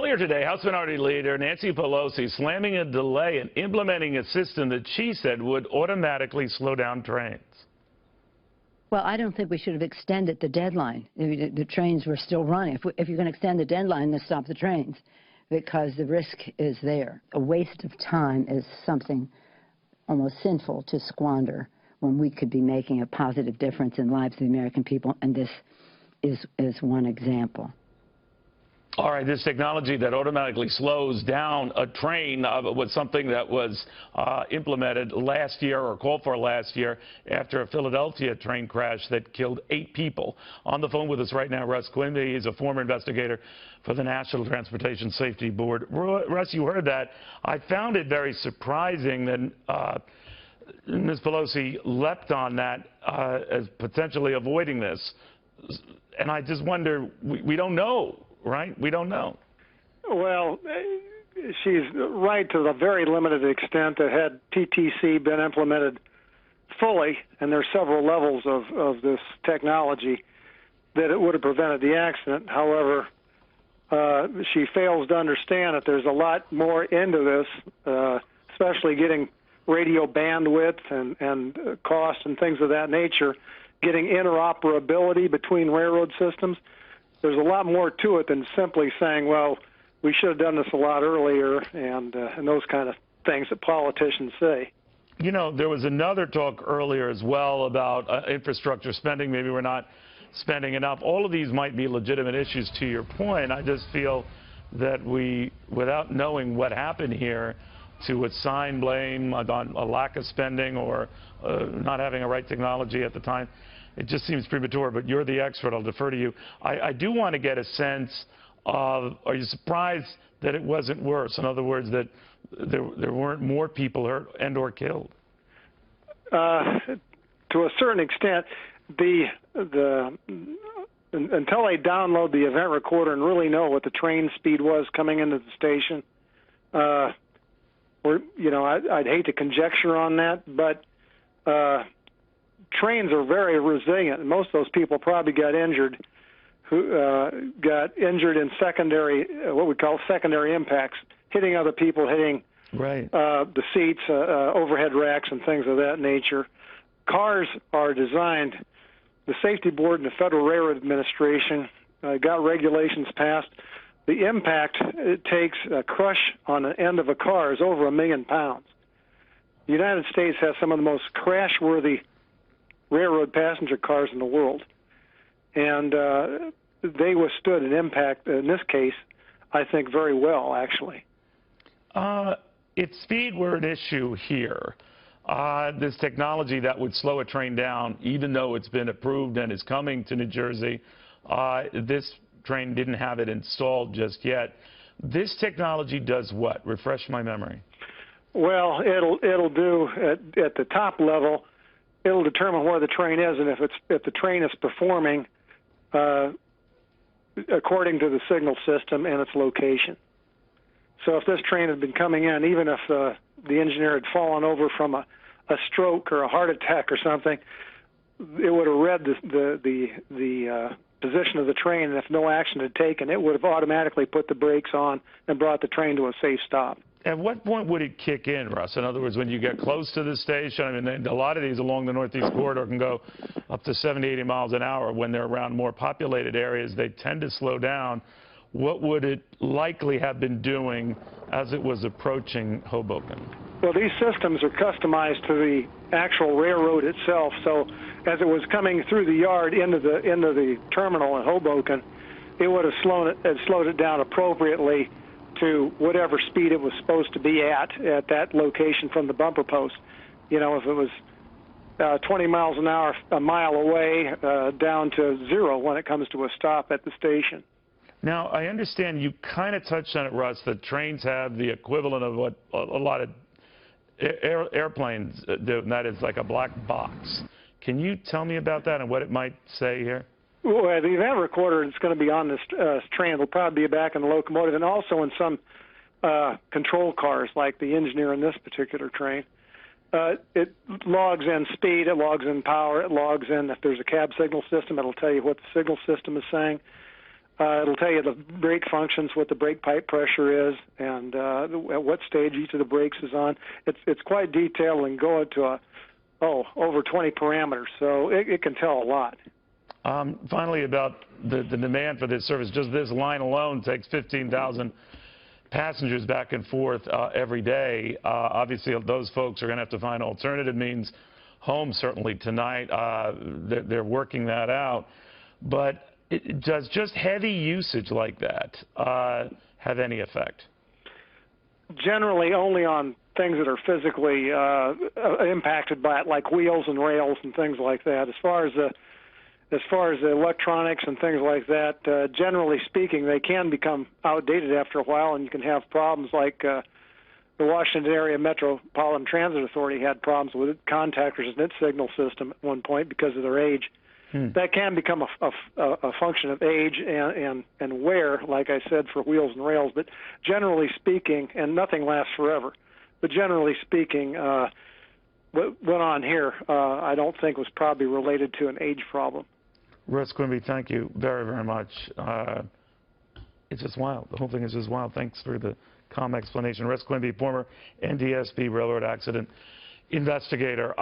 Earlier today, House Minority Leader Nancy Pelosi slamming a delay in implementing a system that she said would automatically slow down trains. Well, I don't think we should have extended the deadline. The trains were still running. If you're going to extend the deadline, then stop the trains, because the risk is there. A waste of time is something almost sinful to squander when we could be making a positive difference in lives of the American people, and this is one example. All right, this technology that automatically slows down a train was something that was implemented last year, or called for last year, after a Philadelphia train crash that killed 8 people. On the phone with us right now, Russ Quimby. He's a former investigator for the National Transportation Safety Board. Russ, you heard that. I found it very surprising that Ms. Pelosi leapt on that as potentially avoiding this. And I just wonder, we don't know. Right? We don't know. Well, she's right to the very limited extent that had TTC been implemented fully, and there's several levels of this technology, that it would have prevented the accident. However, she fails to understand that there's a lot more into this, especially getting radio bandwidth and cost and things of that nature, getting interoperability between railroad systems. There's a lot more to it than simply saying, well, we should have done this a lot earlier, and those kind of things that politicians say. You know, there was another talk earlier as well about infrastructure spending. Maybe we're not spending enough. All of these might be legitimate issues, to your point. I just feel that we, without knowing what happened here, to assign blame on a lack of spending or not having a right technology at the time, it just seems premature. But you're the expert. I'll defer to you. I do want to get a sense of, are you surprised that it wasn't worse? In other words, that there weren't more people hurt and or killed? To a certain extent, until they download the event recorder and really know what the train speed was coming into the station, I'd hate to conjecture on that, but trains are very resilient, and most of those people probably got injured, in secondary, what we call secondary impacts, hitting other people, hitting right. The seats, overhead racks, and things of that nature. Cars are designed. The Safety Board and the Federal Railroad Administration got regulations passed. The impact it takes, a crush on the end of a car, is over 1 million pounds. The United States has some of the most crash-worthy railroad passenger cars in the world, and they withstood an impact, in this case, I think, very well, actually. If speed were an issue here, this technology that would slow a train down, even though it's been approved and is coming to New Jersey, this train didn't have it installed just yet. This technology does what? Refresh my memory. Well, it'll do at the top level. It'll determine where the train is, and if the train is performing according to the signal system and its location. So if this train had been coming in, even if the engineer had fallen over from a stroke or a heart attack or something, it would have read the position of the train, and if no action had taken, it would have automatically put the brakes on and brought the train to a safe stop. At what point would it kick in, Russ? In other words, when you get close to the station, I mean, a lot of these along the Northeast Corridor can go up to 70, 80 miles an hour. When they're around more populated areas, they tend to slow down. What would it likely have been doing as it was approaching Hoboken? Well, these systems are customized to the actual railroad itself. So as it was coming through the yard into the terminal in Hoboken, it would have slowed it down appropriately to whatever speed it was supposed to be at that location from the bumper post. You know, if it was 20 miles an hour a mile away, down to 0 when it comes to a stop at the station. Now, I understand you kind of touched on it, Russ, that trains have the equivalent of what a lot of airplanes do, and that is like a black box. Can you tell me about that and what it might say here? Well, the event recorder is going to be on this train. It'll probably be back in the locomotive and also in some control cars like the engineer in this particular train. It logs in speed, it logs in power, it logs in if there's a cab signal system, it'll tell you what the signal system is saying. It'll tell you the brake functions, what the brake pipe pressure is, and at what stage each of the brakes is on. It's quite detailed and go to over 20 parameters, so it can tell a lot. Finally, about the demand for this service, just this line alone takes 15,000 passengers back and forth every day. Obviously, those folks are going to have to find alternative means home, certainly tonight. They're working that out. But does just heavy usage like that have any effect? Generally, only on things that are physically impacted by it, like wheels and rails and things like that. As far as the electronics and things like that, generally speaking, they can become outdated after a while, and you can have problems like the Washington Area Metropolitan Transit Authority had problems with contactors in its signal system at one point because of their age. That can become a function of age and wear, like I said, for wheels and rails. But generally speaking, and nothing lasts forever, but generally speaking, what went on here I don't think was probably related to an age problem. Russ Quimby, thank you very, very much. It's just wild. The whole thing is just wild. Thanks for the calm explanation. Russ Quimby, former NTSB railroad accident investigator.